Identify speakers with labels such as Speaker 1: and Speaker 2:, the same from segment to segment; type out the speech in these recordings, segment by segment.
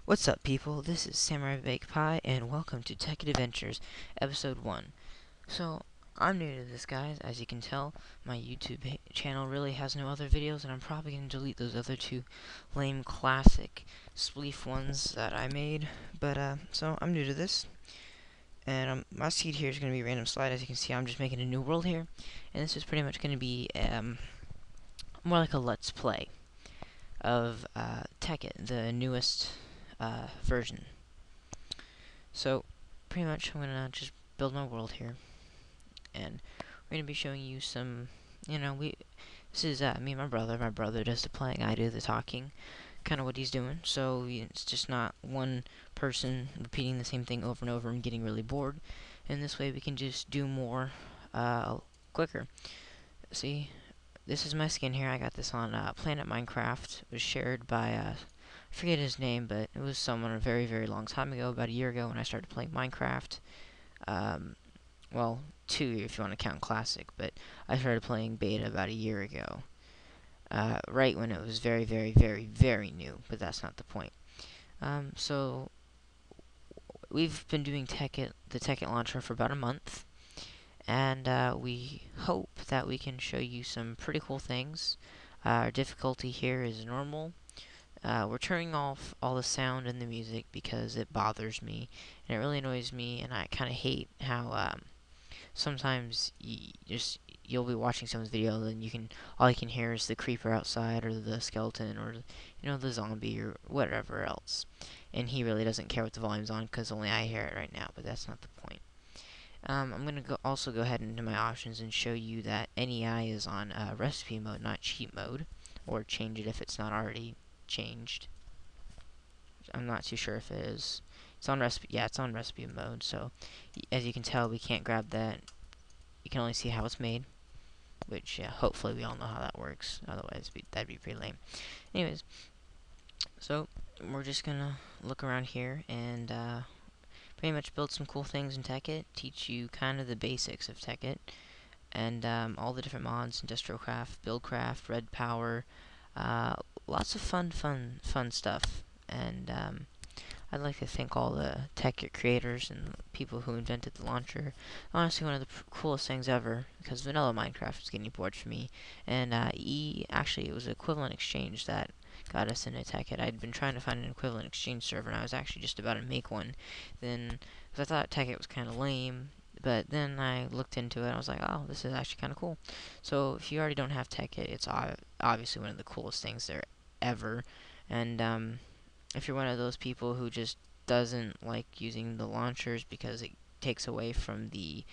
Speaker 1: What's up, people? This is Samurai Baked Pie, and welcome to Tekkit Adventures, Episode 1. So, I'm new to this, guys. As you can tell, my YouTube channel really has no other videos, and I'm probably going to delete those other two lame classic spleef ones that I made. So I'm new to this, and my seed here is going to be Random Slide. As you can see, I'm just making a new world here, and this is pretty much going to be more like a Let's Play of Tekkit, the newest version. So, pretty much, I'm gonna just build my world here, and we're gonna be showing you some, this is me and my brother. My brother does the playing, I do the talking, kind of what he's doing. So it's just not one person repeating the same thing over and over and getting really bored. And this way, we can just do more, quicker. See, this is my skin here. I got this on Planet Minecraft. It was shared by I forget his name, but it was someone a very, very long time ago, about a year ago when I started playing Minecraft. Well, 2 if you want to count Classic, but I started playing Beta about a year ago. Right when it was very, very, very, very new, but that's not the point. So, we've been doing the Tekkit Launcher for about a month, and we hope that we can show you some pretty cool things. Our difficulty here is normal. We're turning off all the sound and the music because it bothers me, and it really annoys me, and I kind of hate how sometimes you'll be watching someone's video and all you can hear is the creeper outside or the skeleton or the zombie or whatever else, and he really doesn't care what the volume's on because only I hear it right now, but that's not the point. I'm gonna also go ahead into my options and show you that NEI is on recipe mode, not cheat mode, or change it if it's not already changed. I'm not too sure if it is. It's on recipe. Yeah, it's on recipe mode. So, as you can tell, we can't grab that. You can only see how it's made, which hopefully we all know how that works. Otherwise, that'd be pretty lame. Anyways, so we're just gonna look around here and pretty much build some cool things in Tekkit. Teach you kind of the basics of Tekkit and all the different mods: industrial craft, buildcraft, red power, lots of fun stuff. And I'd like to thank all the Tekkit creators and people who invented the launcher. Honestly, one of the coolest things ever, because vanilla Minecraft was getting bored for me. And actually, it was an equivalent exchange that got us into Tekkit. I'd been trying to find an equivalent exchange server, and I was actually just about to make one. Then, because I thought Tekkit was kind of lame, but then I looked into it, and I was like, oh, this is actually kind of cool. So, if you already don't have Tekkit, it's obviously one of the coolest things there ever. And, if you're one of those people who just doesn't like using the launchers because it takes away from the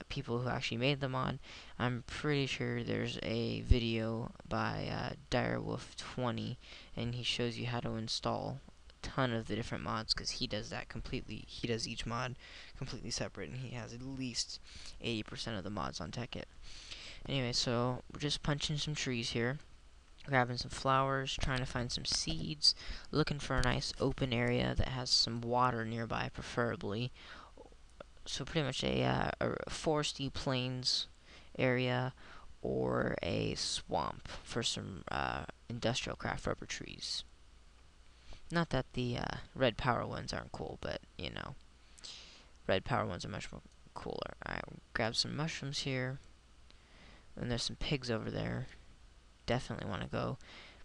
Speaker 1: people who actually made the mod, I'm pretty sure there's a video by Direwolf20, and he shows you how to install a ton of the different mods, because he does that completely. He does each mod completely separate, and he has at least 80% of the mods on Tekkit. Anyway, so we're just punching some trees here, grabbing some flowers, trying to find some seeds, looking for a nice open area that has some water nearby, preferably. So pretty much a foresty plains area or a swamp for some industrial craft rubber trees. Not that the red power ones aren't cool, but red power ones are much more cooler. Alright, we'll grab some mushrooms here, and there's some pigs over there. Definitely want to go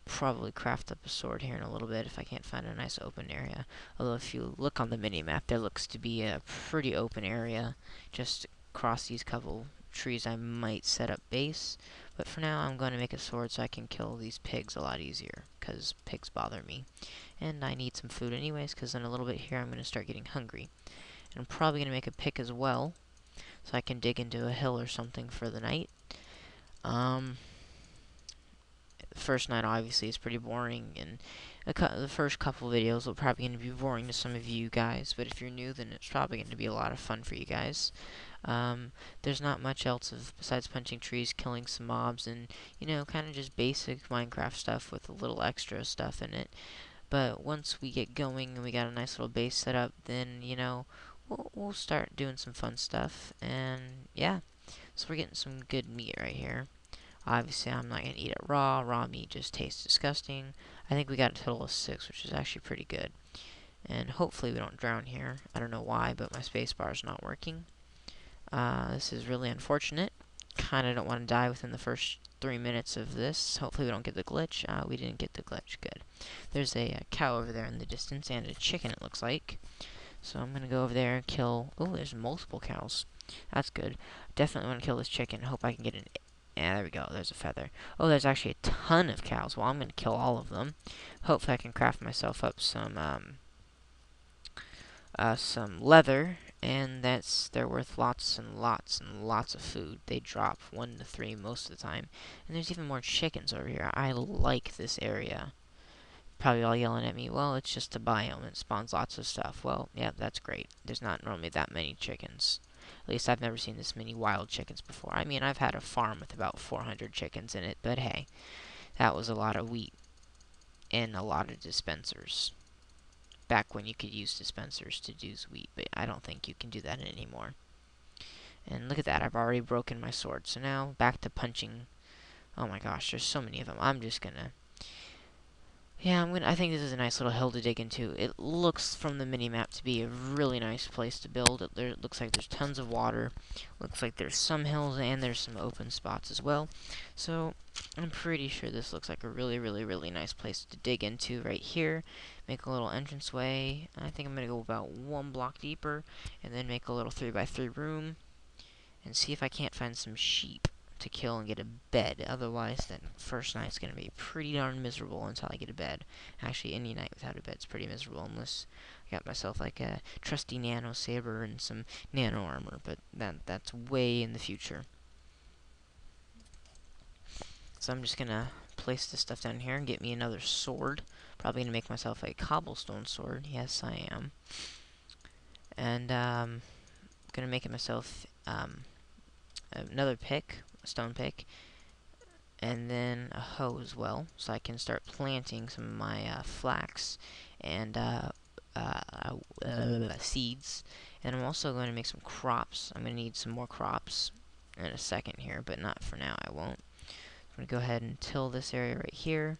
Speaker 1: probably craft up a sword here in a little bit if I can't find a nice open area. Although if you look on the mini-map, there looks to be a pretty open area. Just across these couple trees I might set up base. But for now, I'm going to make a sword so I can kill these pigs a lot easier, because pigs bother me. And I need some food anyways, because in a little bit here I'm going to start getting hungry. And I'm probably going to make a pick as well, so I can dig into a hill or something for the night. The first night obviously is pretty boring, and the first couple videos will probably going to be boring to some of you guys, but if you're new, then it's probably going to be a lot of fun for you guys. There's not much else besides punching trees, killing some mobs, and kind of just basic Minecraft stuff with a little extra stuff in it. But once we get going and we got a nice little base set up, then we'll start doing some fun stuff. And yeah, so we're getting some good meat right here. Obviously, I'm not going to eat it raw. Raw meat just tastes disgusting. I think we got a total of 6, which is actually pretty good. And hopefully we don't drown here. I don't know why, but my spacebar is not working. This is really unfortunate. Kinda don't want to die within the first 3 minutes of this. Hopefully we don't get the glitch. We didn't get the glitch. Good. There's a cow over there in the distance, and a chicken, it looks like. So I'm gonna go over there and kill... Oh, there's multiple cows. That's good. Definitely want to kill this chicken. Hope I can get an... Yeah, there we go. There's a feather. Oh, there's actually a ton of cows. Well, I'm gonna kill all of them. Hopefully I can craft myself up some leather, and they're worth lots and lots and lots of food. They drop 1 to 3 most of the time. And there's even more chickens over here. I like this area. Probably all yelling at me, well, it's just a biome. It spawns lots of stuff. Well, yeah, that's great. There's not normally that many chickens. At least I've never seen this many wild chickens before. I mean, I've had a farm with about 400 chickens in it, but hey, that was a lot of wheat and a lot of dispensers. Back when you could use dispensers to do wheat, but I don't think you can do that anymore. And look at that, I've already broken my sword. So now, back to punching. Oh my gosh, there's so many of them. I'm just gonna... Yeah, I think this is a nice little hill to dig into. It looks from the mini-map to be a really nice place to build. It looks like there's tons of water. Looks like there's some hills and there's some open spots as well. So, I'm pretty sure this looks like a really, really, really nice place to dig into right here. Make a little entranceway. I think I'm going to go about 1 block deeper, and then make a little 3x3 room, and see if I can't find some sheep to kill and get a bed. Otherwise, that first night's going to be pretty darn miserable until I get a bed. Actually, any night without a bed's pretty miserable unless I got myself like a trusty nano saber and some nano armor, but that's way in the future. So I'm just going to place this stuff down here and get me another sword. Probably going to make myself a cobblestone sword. Yes, I am. And going to make myself another pick, a stone pick, and then a hoe as well, so I can start planting some of my flax and seeds. And I'm also going to make some crops. I'm going to need some more crops in a second here, but not for now, I won't. I'm going to go ahead and till this area right here.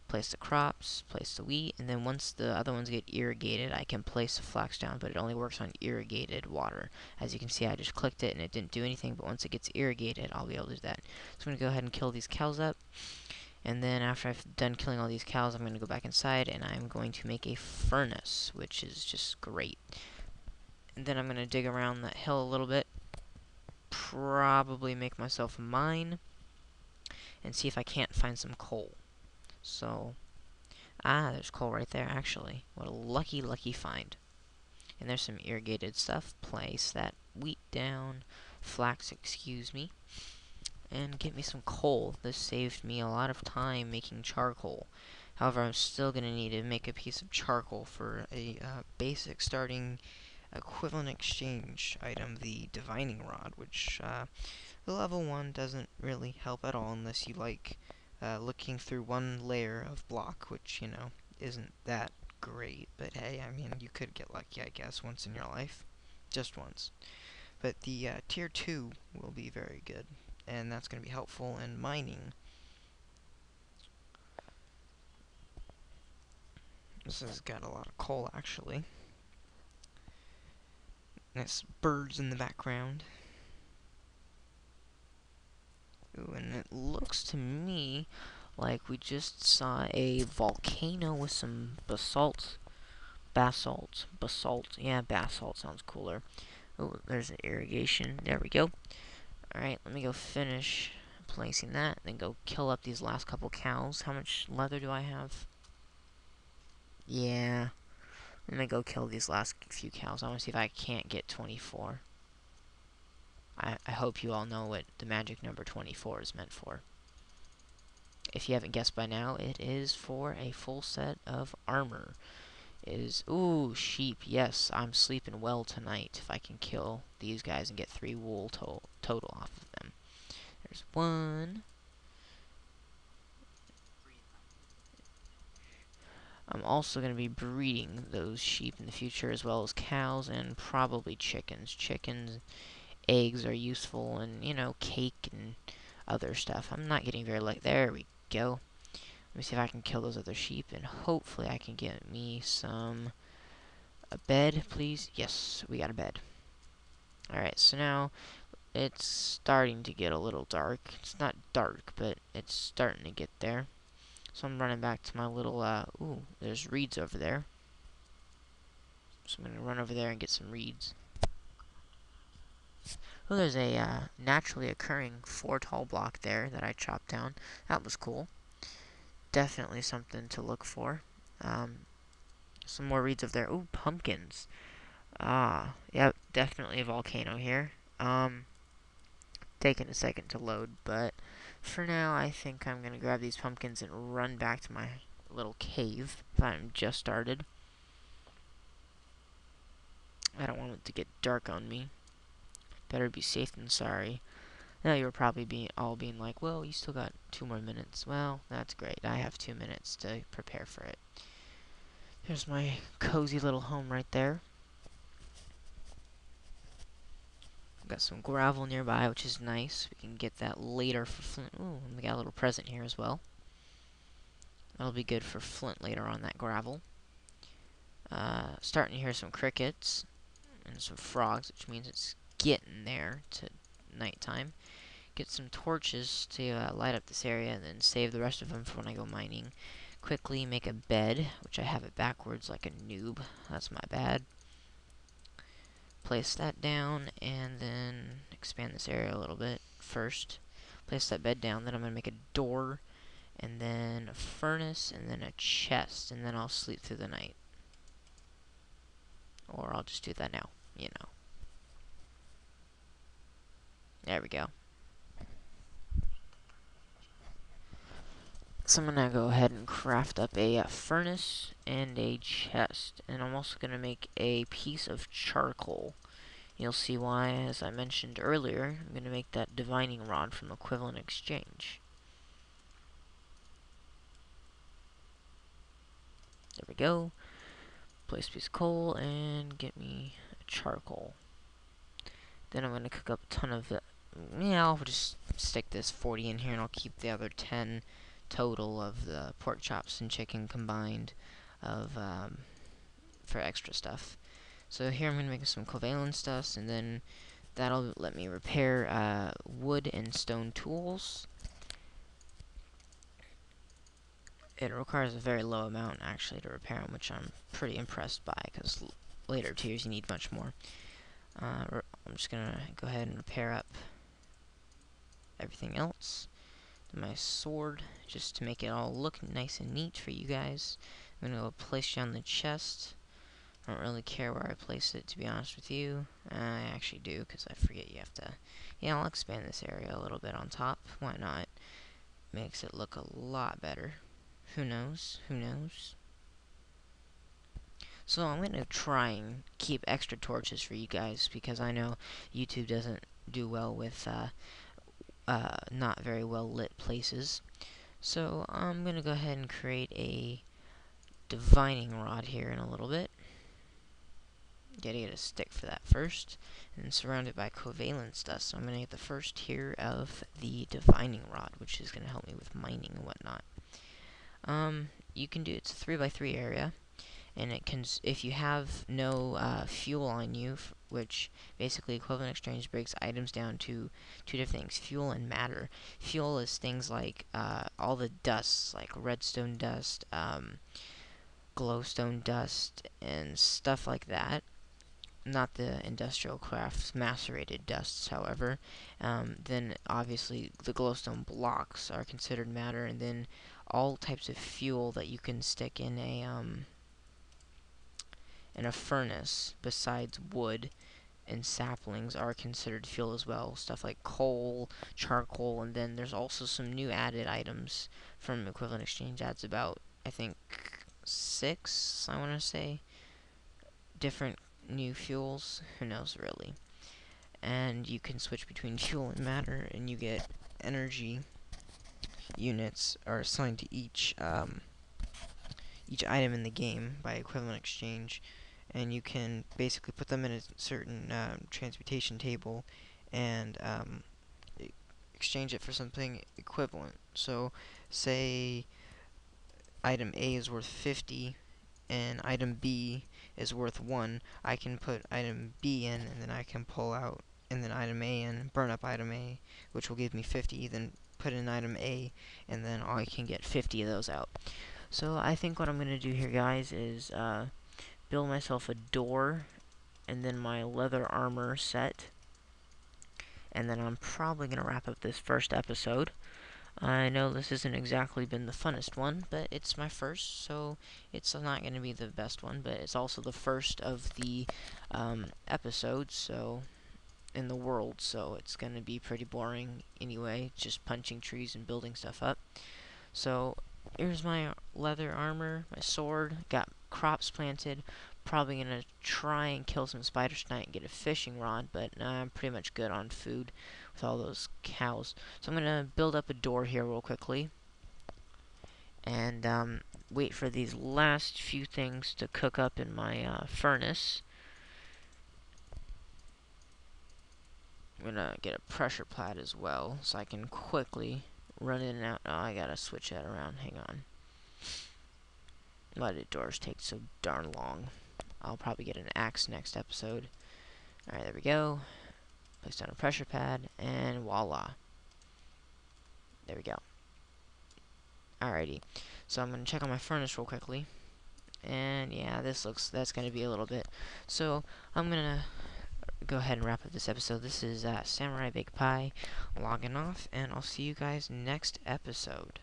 Speaker 1: Place the crops, place the wheat, and then once the other ones get irrigated, I can place the flax down, but it only works on irrigated water. As you can see, I just clicked it and it didn't do anything, but once it gets irrigated, I'll be able to do that. So I'm going to go ahead and kill these cows up, and then after I've done killing all these cows, I'm going to go back inside, and I'm going to make a furnace, which is just great. And then I'm going to dig around that hill a little bit, probably make myself a mine, and see if I can't find some coal. So, there's coal right there, actually. What a lucky, lucky find. And there's some irrigated stuff. Place that wheat down. Flax, excuse me. And get me some coal. This saved me a lot of time making charcoal. However, I'm still going to need to make a piece of charcoal for a basic starting equivalent exchange item, the divining rod, which the level 1 doesn't really help at all unless you like looking through one layer of block, which, you know, isn't that great. But hey, I mean, you could get lucky, I guess, once in your life. Just once. But the tier 2 will be very good, and that's going to be helpful in mining. This has got a lot of coal, actually. Nice birds in the background. Ooh, and it looks to me like we just saw a volcano with some basalt. Basalt. Yeah, basalt sounds cooler. Oh, there's an irrigation. There we go. Alright, let me go finish placing that, then go kill up these last couple cows. How much leather do I have? Yeah. Let me go kill these last few cows. I want to see if I can't get 24. I hope you all know what the magic number 24 is meant for. If you haven't guessed by now, it is for a full set of armor. It is, ooh, sheep. Yes, I'm sleeping well tonight if I can kill these guys and get 3 wool total off of them. There's 1. I'm also going to be breeding those sheep in the future, as well as cows and probably chickens. Chickens, eggs are useful, and, you know, cake and other stuff. I'm not getting very late. There we go. Let me see if I can kill those other sheep, and hopefully I can get me a bed, please. Yes, we got a bed. Alright, so now it's starting to get a little dark. It's not dark, but it's starting to get there. So I'm running back to my little, ooh, there's reeds over there. So I'm gonna run over there and get some reeds. Oh, there's a naturally occurring 4 tall block there that I chopped down. That was cool. Definitely something to look for. Some more reeds over there. Ooh, pumpkins. Ah, yep, definitely a volcano here. Taking a second to load, but for now, I think I'm gonna grab these pumpkins and run back to my little cave that I'm just started. I don't want it to get dark on me. Better be safe than sorry. Now you're probably all being like, well, you still got 2 more minutes. Well, that's great. I have 2 minutes to prepare for it. Here's my cozy little home right there. Got some gravel nearby, which is nice. We can get that later for flint. Ooh, and we got a little present here as well. That'll be good for flint later on, that gravel. Starting to hear some crickets and some frogs, which means it's getting there to nighttime. Get some torches to light up this area, and then save the rest of them for when I go mining. Quickly make a bed, which I have it backwards like a noob. That's my bad. Place that down, and then expand this area a little bit first. Place that bed down, then I'm going to make a door, and then a furnace, and then a chest, and then I'll sleep through the night. Or I'll just do that now, you know. There we go. So I'm going to go ahead and craft up a furnace and a chest. And I'm also going to make a piece of charcoal. You'll see why, as I mentioned earlier, I'm going to make that divining rod from Equivalent Exchange. There we go. Place a piece of coal and get me a charcoal. Then I'm going to cook up a ton of it. Yeah, I'll just stick this 40 in here and I'll keep the other 10 total of the pork chops and chicken combined of for extra stuff. So here I'm going to make some covalent stuffs, and then that'll let me repair wood and stone tools. It requires a very low amount actually to repair them, which I'm pretty impressed by, because later tiers you need much more. I'm just going to go ahead and repair up everything else. My sword, just to make it all look nice and neat for you guys. I'm going to place down the chest. I don't really care where I place it, to be honest with you. I actually do, because I forget you have to... Yeah, I'll expand this area a little bit on top. Why not? Makes it look a lot better. Who knows? Who knows? So I'm going to try and keep extra torches for you guys, because I know YouTube doesn't do well with not very well lit places. So I'm going to go ahead and create a divining rod here in a little bit. Gotta get a stick for that first, and surround it by covalent stuff. So I'm gonna get the first tier of the divining rod, which is gonna help me with mining and whatnot. You can do it's a 3x3 area, and it can, if you have no fuel on you, which basically Equivalent Exchange breaks items down to 2 different things: fuel and matter. Fuel is things like all the dusts, like redstone dust, glowstone dust, and stuff like that. Not the industrial crafts macerated dusts, however. Then obviously the glowstone blocks are considered matter, and then all types of fuel that you can stick in a furnace besides wood and saplings are considered fuel as well. Stuff like coal, charcoal, and then there's also some new added items from Equivalent Exchange. Adds about, I think, 6, I want to say, different new fuels. Who knows, really? And you can switch between fuel and matter, and you get energy units are assigned to each item in the game by Equivalent Exchange, and you can basically put them in a certain transmutation table and exchange it for something equivalent. So, say item A is worth 50 and item B is worth 1, I can put item B in, and then I can pull out, and then item A in, burn up item A, which will give me 50, then put in item A, and then I can get 50 of those out. So I think what I'm going to do here, guys, is build myself a door, and then my leather armor set, and then I'm probably going to wrap up this first episode. I know this hasn't exactly been the funnest one, but it's my first, so it's not going to be the best one, but it's also the first of the episodes, so in the world, so it's going to be pretty boring anyway, just punching trees and building stuff up. So here's my leather armor, my sword, got crops planted. Probably gonna try and kill some spiders tonight and get a fishing rod, but I'm pretty much good on food with all those cows. So I'm gonna build up a door here real quickly and wait for these last few things to cook up in my furnace. I'm gonna get a pressure plate as well so I can quickly run in and out. Oh, I gotta switch that around. Hang on. Why did doors take so darn long? I'll probably get an axe next episode. Alright, there we go. Place down a pressure pad, and voila. There we go. Alrighty. So I'm going to check on my furnace real quickly. And yeah, that's going to be a little bit. So I'm going to go ahead and wrap up this episode. This is Samurai Bake Pie logging off, and I'll see you guys next episode.